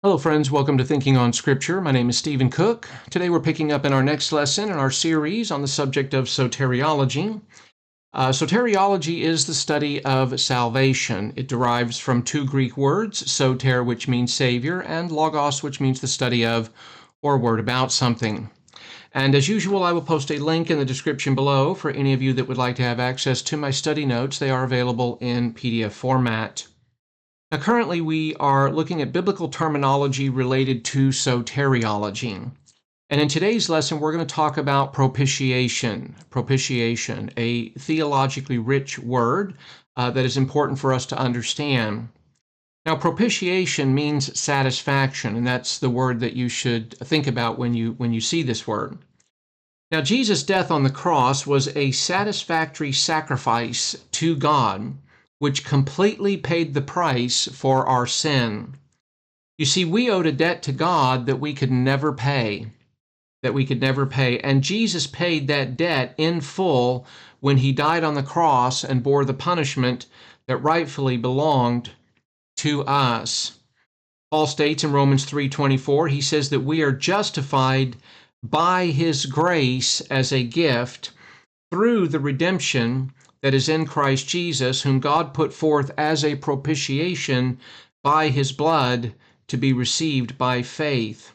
Hello friends, welcome to Thinking on Scripture. My name is Stephen Cook. Today we're picking up in our next lesson in our series on the subject of soteriology. Soteriology is the study of salvation. It derives from two Greek words, soter, which means savior, and logos, which means the study of or word about something. And as usual, I will post a link in the description below for any of you that would like to have access to my study notes. They are available in PDF format. Now, currently we are looking at biblical terminology related to soteriology. And in today's lesson, we're going to talk about propitiation. Propitiation, a theologically rich word that is important for us to understand. Now, propitiation means satisfaction, and that's the word that you should think about when you see this word. Now, Jesus' death on the cross was a satisfactory sacrifice to God, which completely paid the price for our sin. You see, we owed a debt to God that we could never pay, and Jesus paid that debt in full when he died on the cross and bore the punishment that rightfully belonged to us. Paul states in Romans 3:24, he says that we are justified by his grace as a gift through the redemption that is in Christ Jesus, whom God put forth as a propitiation by his blood to be received by faith.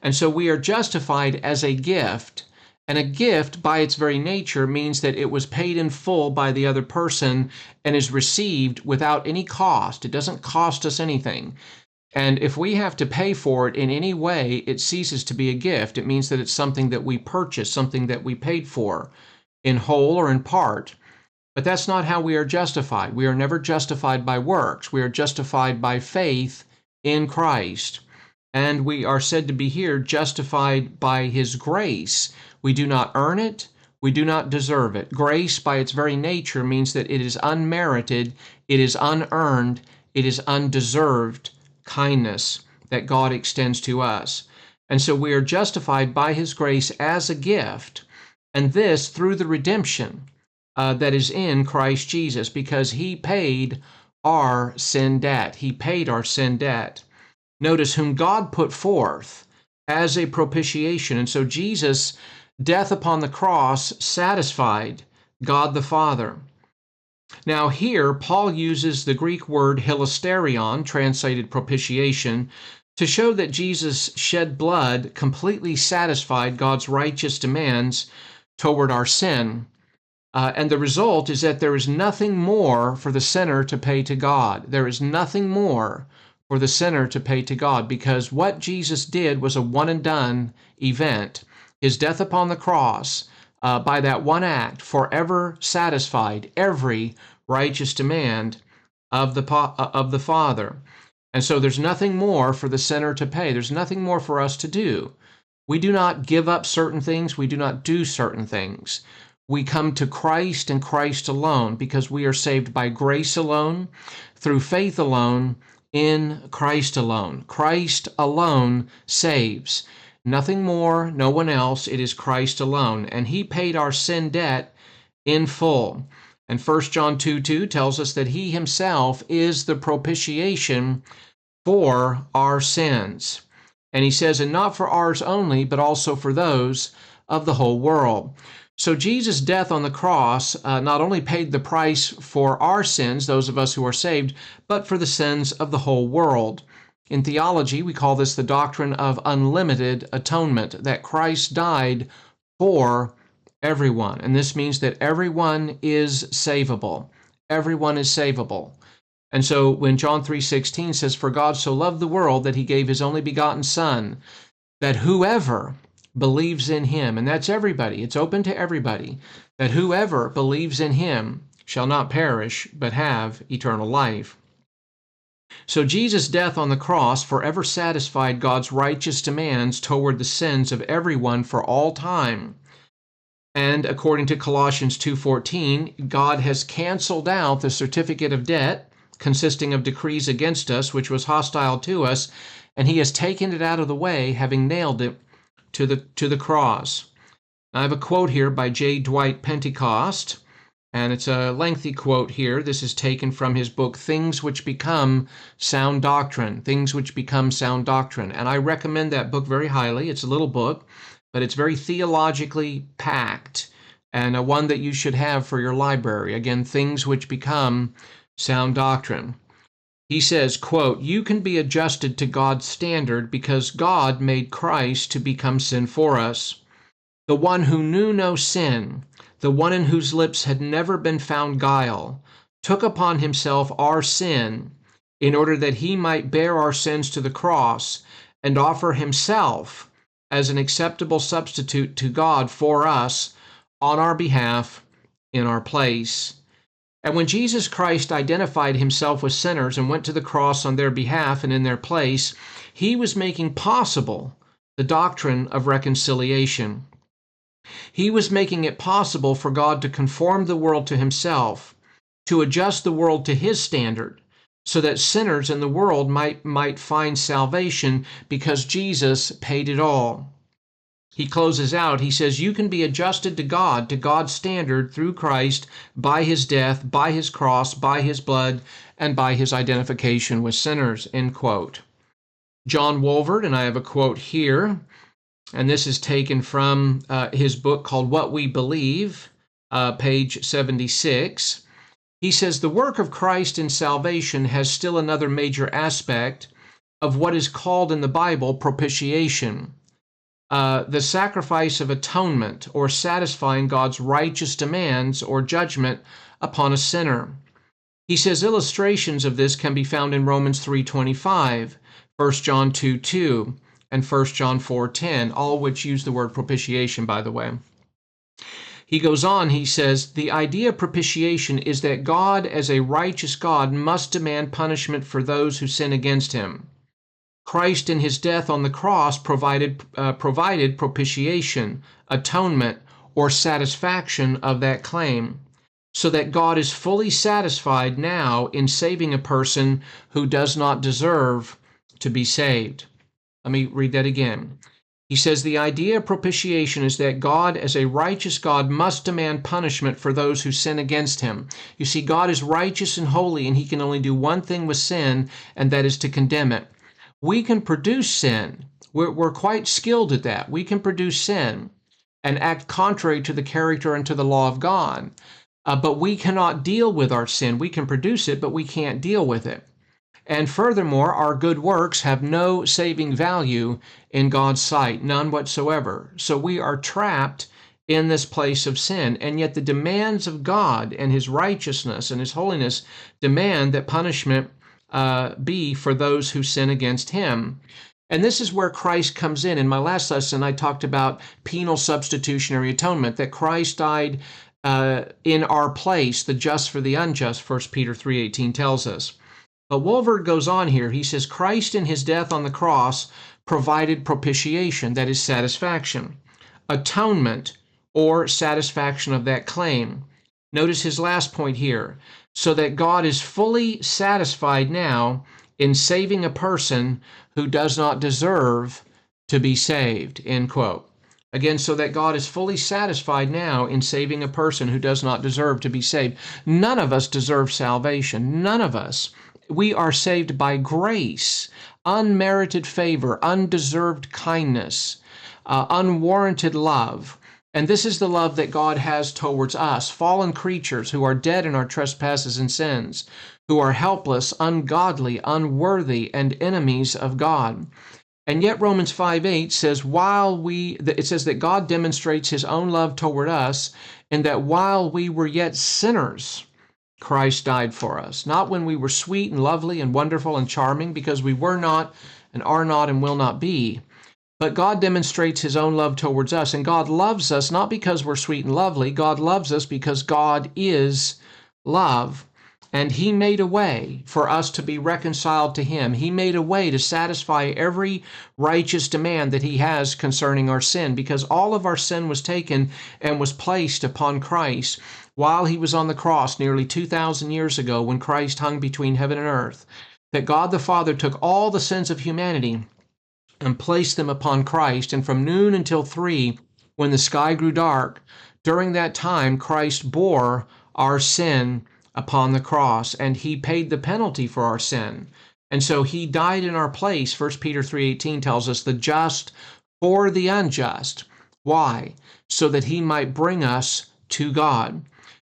And so we are justified as a gift, and a gift by its very nature means that it was paid in full by the other person and is received without any cost. It doesn't cost us anything. And if we have to pay for it in any way, it ceases to be a gift. It means that it's something that we purchased, something that we paid for, in whole or in part. But that's not how we are justified. We are never justified by works. We are justified by faith in Christ. And we are said to be here justified by his grace. We do not earn it. We do not deserve it. Grace, by its very nature, means that it is unmerited, it is unearned, it is undeserved kindness that God extends to us. And so we are justified by his grace as a gift, and this through the redemption that is in Christ Jesus, because he paid our sin debt. He paid our sin debt. Notice, whom God put forth as a propitiation. And so Jesus' death upon the cross satisfied God the Father. Now here, Paul uses the Greek word hilasterion, translated propitiation, to show that Jesus' shed blood completely satisfied God's righteous demands toward our sin. And the result is that there is nothing more for the sinner to pay to God. There is nothing more for the sinner to pay to God, because what Jesus did was a one-and-done event. His death upon the cross, by that one act, forever satisfied every righteous demand of the Father. And so there's nothing more for the sinner to pay. There's nothing more for us to do. We do not give up certain things. We do not do certain things. We come to Christ and Christ alone, because we are saved by grace alone, through faith alone, in Christ alone. Christ alone saves. Nothing more, no one else. It is Christ alone. And he paid our sin debt in full. And 1 John 2:2 tells us that he himself is the propitiation for our sins. And he says, and not for ours only, but also for those of the whole world. So Jesus' death on the cross not only paid the price for our sins, those of us who are saved, but for the sins of the whole world. In theology, we call this the doctrine of unlimited atonement, that Christ died for everyone. And this means that everyone is savable. Everyone is savable. And so when John 3:16 says, for God so loved the world that he gave his only begotten Son, that whoever believes in him, and that's everybody, it's open to everybody, that whoever believes in him shall not perish, but have eternal life. So Jesus' death on the cross forever satisfied God's righteous demands toward the sins of everyone for all time. And according to Colossians 2:14, God has canceled out the certificate of debt consisting of decrees against us, which was hostile to us, and he has taken it out of the way, having nailed it to the cross. I have a quote here by J. Dwight Pentecost. And it's a lengthy quote here. This is taken from his book, Things Which Become Sound Doctrine. Things Which Become Sound Doctrine. And I recommend that book very highly. It's a little book, but it's very theologically packed, and one that you should have for your library. Again, Things Which Become Sound Doctrine. He says, quote, "You can be adjusted to God's standard because God made Christ to become sin for us. The one who knew no sin, the one in whose lips had never been found guile, took upon himself our sin in order that he might bear our sins to the cross and offer himself as an acceptable substitute to God for us on our behalf in our place." And when Jesus Christ identified himself with sinners and went to the cross on their behalf and in their place, he was making possible the doctrine of reconciliation. He was making it possible for God to conform the world to himself, to adjust the world to his standard, so that sinners in the world might find salvation because Jesus paid it all. He closes out, he says, "You can be adjusted to God's standard through Christ, by his death, by his cross, by his blood, and by his identification with sinners," end quote. John Wolvert, and I have a quote here, and this is taken from his book called What We Believe, page 76. He says, "The work of Christ in salvation has still another major aspect of what is called in the Bible propitiation. The sacrifice of atonement, or satisfying God's righteous demands or judgment upon a sinner." He says illustrations of this can be found in Romans 3:25, 1 John 2:2, and 1 John 4:10, all which use the word propitiation, by the way. He goes on, he says, "The idea of propitiation is that God, as a righteous God, must demand punishment for those who sin against him. Christ in his death on the cross provided propitiation, atonement, or satisfaction of that claim, so that God is fully satisfied now in saving a person who does not deserve to be saved." Let me read that again. He says the idea of propitiation is that God, as a righteous God, must demand punishment for those who sin against him. You see, God is righteous and holy, and he can only do one thing with sin, and that is to condemn it. We can produce sin. We're quite skilled at that. We can produce sin and act contrary to the character and to the law of God. But we cannot deal with our sin. We can produce it, but we can't deal with it. And furthermore, our good works have no saving value in God's sight, none whatsoever. So we are trapped in this place of sin. And yet the demands of God and his righteousness and his holiness demand that punishment be for those who sin against him. And this is where Christ comes in. In my last lesson, I talked about penal substitutionary atonement, that Christ died in our place, the just for the unjust, 1 Peter 3:18 tells us. But Wolvert goes on here. He says, Christ in his death on the cross provided propitiation, that is satisfaction, atonement, or satisfaction of that claim. Notice his last point here, so that God is fully satisfied now in saving a person who does not deserve to be saved, end quote. Again, so that God is fully satisfied now in saving a person who does not deserve to be saved. None of us deserve salvation. None of us. We are saved by grace, unmerited favor, undeserved kindness, unwarranted love. And this is the love that God has towards us, fallen creatures who are dead in our trespasses and sins, who are helpless, ungodly, unworthy, and enemies of God. And yet Romans 5:8 says, it says that God demonstrates his own love toward us, and that while we were yet sinners, Christ died for us. Not when we were sweet and lovely and wonderful and charming, because we were not and are not and will not be. But God demonstrates his own love towards us, and God loves us not because we're sweet and lovely. God loves us because God is love, and he made a way for us to be reconciled to him. He made a way to satisfy every righteous demand that he has concerning our sin, because all of our sin was taken and was placed upon Christ while he was on the cross nearly 2,000 years ago, when Christ hung between heaven and earth. That God the Father took all the sins of humanity and placed them upon Christ. And from noon until 3, when the sky grew dark, during that time Christ bore our sin upon the cross, and he paid the penalty for our sin. And so he died in our place. 1 Peter 3:18 tells us, the just for the unjust. Why? So that he might bring us to God.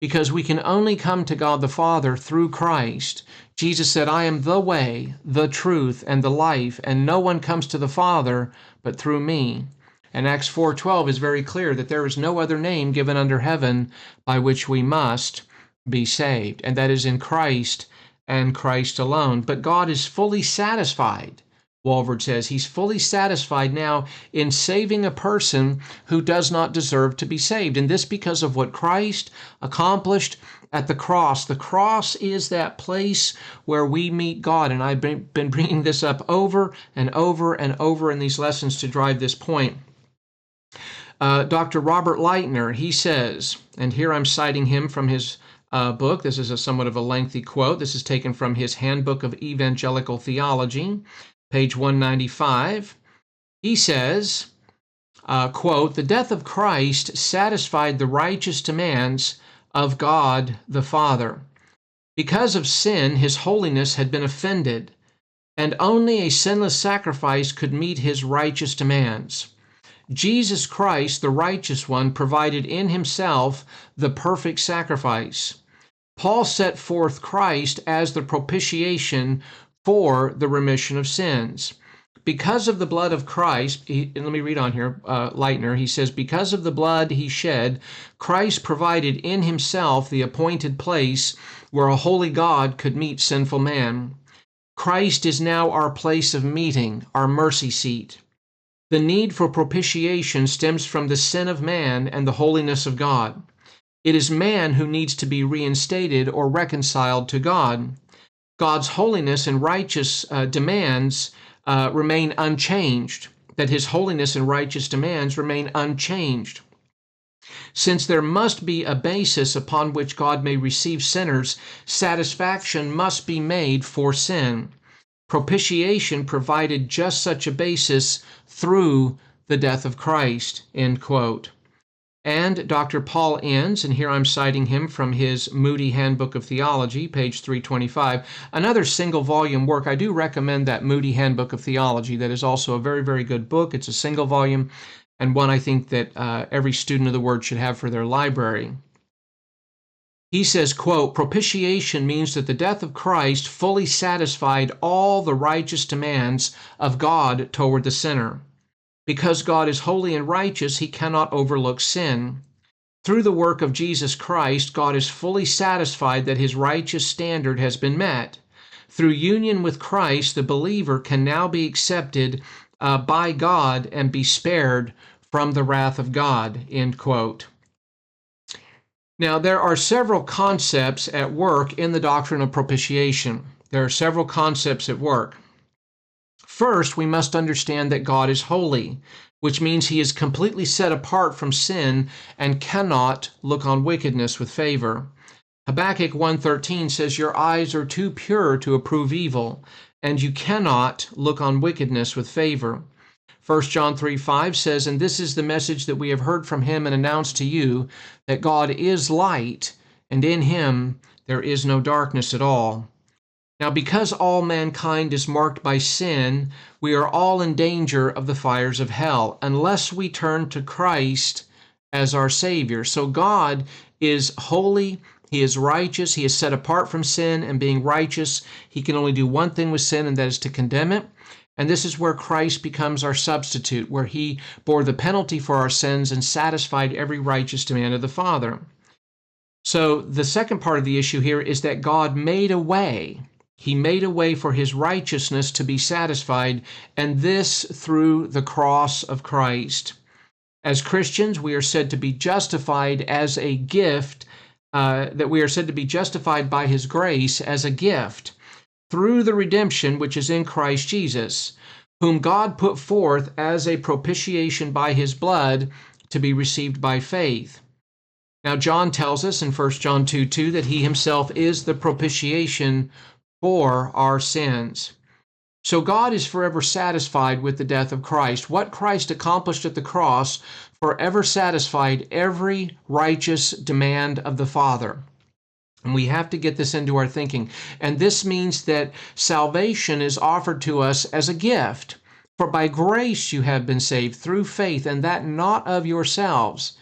Because we can only come to God the Father through Christ. Jesus said, I am the way, the truth, and the life, and no one comes to the Father but through me. And Acts 4:12 is very clear that there is no other name given under heaven by which we must be saved, and that is in Christ and Christ alone. But God is fully satisfied. Walvoord says he's fully satisfied now in saving a person who does not deserve to be saved. And this because of what Christ accomplished at the cross. The cross is that place where we meet God. And I've been bringing this up over and over and over in these lessons to drive this point. Dr. Robert Lightner, he says, and here I'm citing him from his book. This is somewhat of a lengthy quote. This is taken from his Handbook of Evangelical Theology, page 195. He says, quote, the death of Christ satisfied the righteous demands of God the Father. Because of sin, his holiness had been offended, and only a sinless sacrifice could meet his righteous demands. Jesus Christ, the righteous one, provided in himself the perfect sacrifice. Paul set forth Christ as the propitiation for the remission of sins. Because of the blood of Christ, and let me read on here, Lightner, he says, because of the blood he shed, Christ provided in himself the appointed place where a holy God could meet sinful man. Christ is now our place of meeting, our mercy seat. The need for propitiation stems from the sin of man and the holiness of God. It is man who needs to be reinstated or reconciled to God. God's holiness and righteous demands remain unchanged, that his holiness and righteous demands remain unchanged. Since there must be a basis upon which God may receive sinners, satisfaction must be made for sin. Propitiation provided just such a basis through the death of Christ, end quote. And Dr. Paul Enns, and here I'm citing him from his Moody Handbook of Theology, page 325, another single volume work. I do recommend that Moody Handbook of Theology. That is also a very, very good book. It's a single volume and one I think that every student of the Word should have for their library. He says, quote, propitiation means that the death of Christ fully satisfied all the righteous demands of God toward the sinner. Because God is holy and righteous, he cannot overlook sin. Through the work of Jesus Christ, God is fully satisfied that his righteous standard has been met. Through union with Christ, the believer can now be accepted by God and be spared from the wrath of God, end quote. Now, there are several concepts at work in the doctrine of propitiation. There are several concepts at work. First, we must understand that God is holy, which means he is completely set apart from sin and cannot look on wickedness with favor. Habakkuk 1:13 says, your eyes are too pure to approve evil, and you cannot look on wickedness with favor. 1 John 3:5 says, and this is the message that we have heard from him and announced to you, that God is light, and in him there is no darkness at all. Now, because all mankind is marked by sin, we are all in danger of the fires of hell unless we turn to Christ as our Savior. So God is holy, he is righteous, he is set apart from sin, and being righteous, he can only do one thing with sin, and that is to condemn it. And this is where Christ becomes our substitute, where he bore the penalty for our sins and satisfied every righteous demand of the Father. So the second part of the issue here is that God made a way. He made a way for his righteousness to be satisfied, and this through the cross of Christ. As Christians, we are said to be justified as a gift, that we are said to be justified by his grace as a gift through the redemption which is in Christ Jesus, whom God put forth as a propitiation by his blood to be received by faith. Now, John tells us in 1 John 2:2 that he himself is the propitiation for our sins. So God is forever satisfied with the death of Christ. What Christ accomplished at the cross forever satisfied every righteous demand of the Father. And we have to get this into our thinking. And this means that salvation is offered to us as a gift. For by grace you have been saved through faith, and that not of yourselves.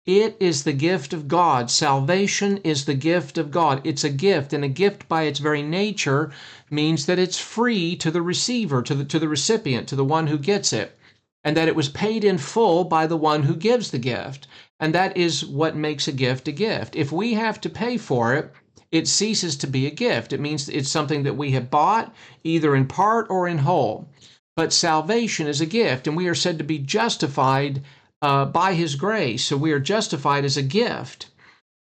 It is the gift of God. Salvation is the gift of God. It's a gift, and a gift by its very nature means that it's free to the receiver, to the recipient, to the one who gets it, and that it was paid in full by the one who gives the gift. And that is what makes a gift a gift. If we have to pay for it, it ceases to be a gift. It means it's something that we have bought, either in part or in whole. But salvation is a gift, and we are said to be justified by His grace. So we are justified as a gift.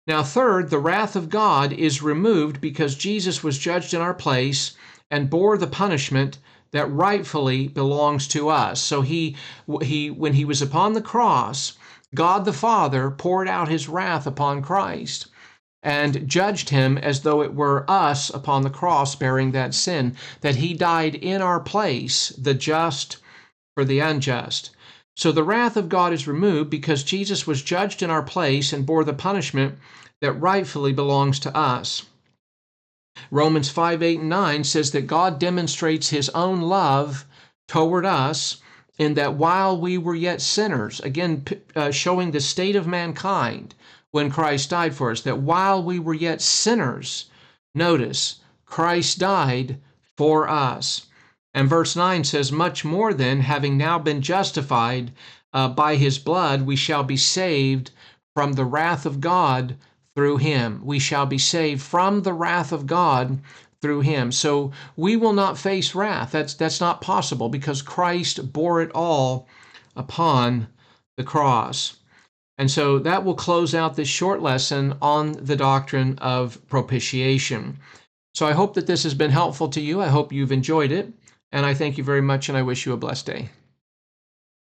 Now, third, the wrath of God is removed because Jesus was judged in our place and bore the punishment that rightfully belongs to us. So when He was upon the cross, God the Father poured out His wrath upon Christ and judged Him as though it were us upon the cross bearing that sin, that He died in our place, the just for the unjust. So the wrath of God is removed because Jesus was judged in our place and bore the punishment that rightfully belongs to us. Romans 5:8-9 says that God demonstrates His own love toward us in that while we were yet sinners, again showing the state of mankind when Christ died for us, that while we were yet sinners, notice, Christ died for us. And verse 9 says, much more then, having now been justified by His blood, we shall be saved from the wrath of God through Him. We shall be saved from the wrath of God through Him. So we will not face wrath. That's not possible because Christ bore it all upon the cross. And so that will close out this short lesson on the doctrine of propitiation. So I hope that this has been helpful to you. I hope you've enjoyed it. And I thank you very much, and I wish you a blessed day.